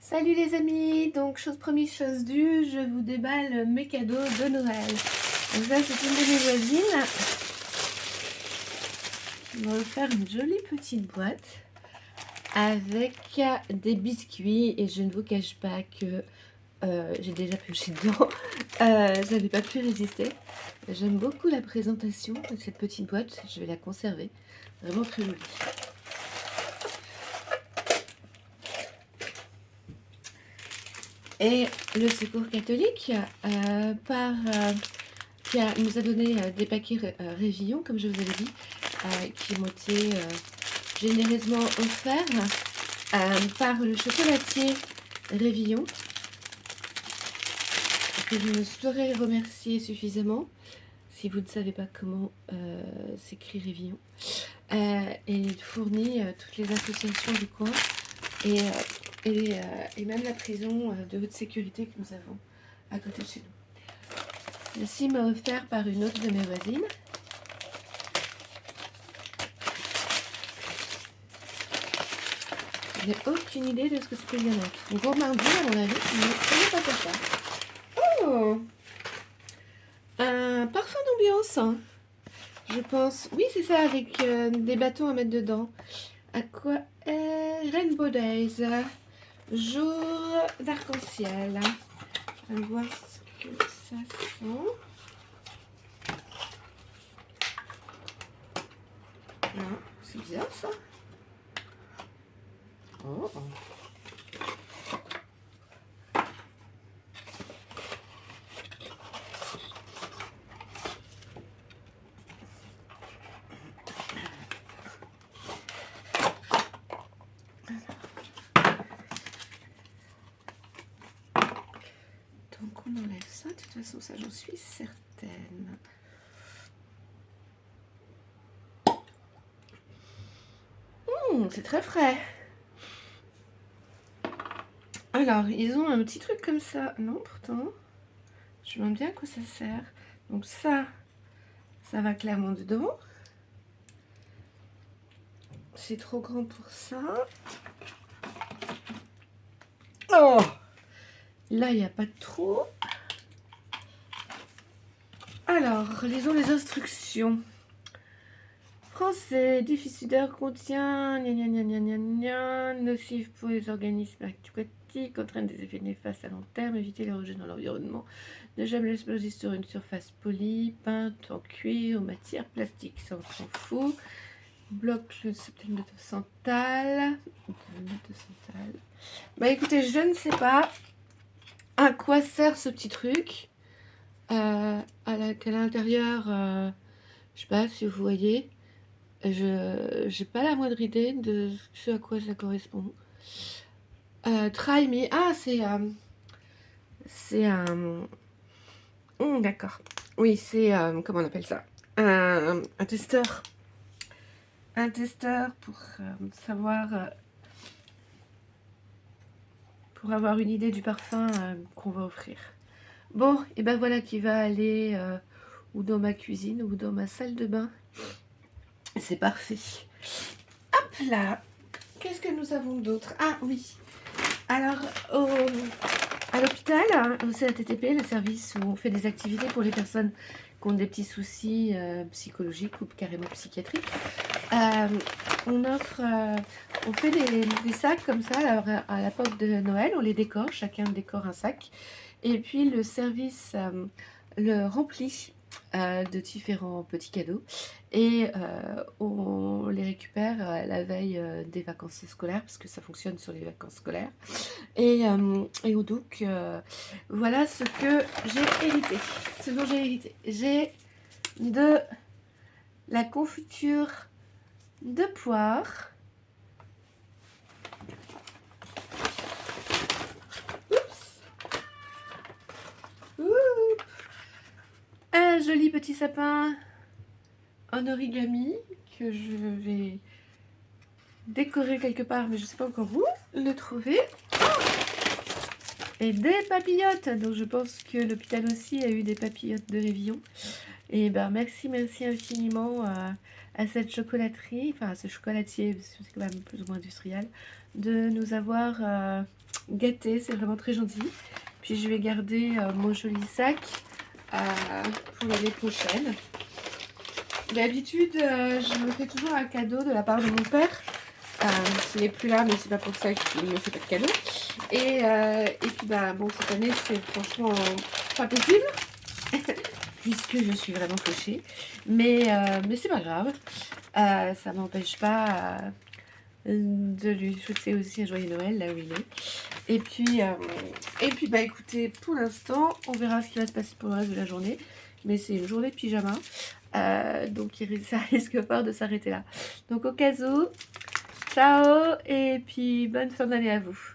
Salut les amis, donc chose promise, chose due, je vous déballe mes cadeaux de Noël. Donc ça c'est une de mes voisines qui m'a offert une jolie petite boîte avec des biscuits et je ne vous cache pas que j'ai déjà pioché dedans, j'avais pas pu résister. J'aime beaucoup la présentation de cette petite boîte, je vais la conserver, vraiment très jolie. Et le Secours catholique nous a donné des paquets Révillon, comme je vous avais dit, qui m'ont été généreusement offerts par le chocolatier Révillon, que je ne saurais remercier suffisamment. Si vous ne savez pas comment s'écrit Révillon, et il fournit toutes les associations du coin et même la prison de haute sécurité que nous avons à côté de chez nous. Ceci m'a offert par une autre de mes voisines. Je n'ai aucune idée de ce que c'était bien être. Un gros mardi à mon avis, mais ce n'est pas ça. Oh, un parfum d'ambiance, hein, je pense. Oui, c'est ça, avec des bâtons à mettre dedans. À quoi Rainbow Days, jour d'arc-en-ciel. On va voir ce que ça sent. Ah, c'est bizarre ça. Oh. Donc on enlève ça, de toute façon ça j'en suis certaine. C'est très frais. Alors ils ont un petit truc comme ça. Non pourtant, je me demande bien à quoi ça sert. Donc ça va clairement dedans. C'est trop grand pour ça. Oh, là il n'y a pas de trou. Alors, lisons les instructions. Français, diffuseur contient nocif pour les organismes aquatiques, entraîne des effets néfastes à long terme, éviter les rejets dans l'environnement, ne jamais l'exploser sur une surface polie, peinte en cuir ou matière plastique, ça on s'en fout. Bloque le subtil de santal. Bah écoutez, je ne sais pas à quoi sert ce petit truc. À l'intérieur, je sais pas si vous voyez. Je n'ai pas la moindre idée de ce à quoi ça correspond. Try me. Ah, c'est un... d'accord. Oui, c'est... comment on appelle ça, un testeur. Un testeur pour savoir... pour avoir une idée du parfum qu'on va offrir. Bon, et ben voilà qui va aller ou dans ma cuisine ou dans ma salle de bain. C'est parfait. Hop là. Qu'est-ce que nous avons d'autre? Ah oui. Alors, à l'hôpital, au CATTP, le service où on fait des activités pour les personnes qui ont des petits soucis psychologiques ou carrément psychiatriques, on offre, on fait des sacs comme ça. Alors, à la porte de Noël, on les décore, chacun décore un sac. Et puis le service le remplit de différents petits cadeaux et on les récupère la veille des vacances scolaires parce que ça fonctionne sur les vacances scolaires et donc voilà ce que j'ai hérité, ce dont j'ai hérité. J'ai de la confiture de poire, un joli petit sapin en origami que je vais décorer quelque part, mais je ne sais pas encore où le trouver. Et des papillotes. Donc je pense que l'hôpital aussi a eu des papillotes de Révillon. Et ben merci infiniment à cette chocolaterie, enfin à ce chocolatier, c'est quand même plus ou moins industriel, de nous avoir gâté, c'est vraiment très gentil. Puis je vais garder mon joli sac pour l'année prochaine. D'habitude, je me fais toujours un cadeau de la part de mon père. Il n'est plus là, mais c'est pas pour ça qu'il ne me fait pas de cadeau. Et puis, bah, bon, cette année, c'est franchement pas possible, puisque je suis vraiment cochée. Mais c'est pas grave. Ça m'empêche pas de lui souhaiter aussi un joyeux Noël, là où il est. Et puis bah, écoutez, pour l'instant, on verra ce qui va se passer pour le reste de la journée. Mais c'est une journée de pyjama. Donc ça risque fort de s'arrêter là. Donc au cas où, ciao et puis bonne fin d'année à vous.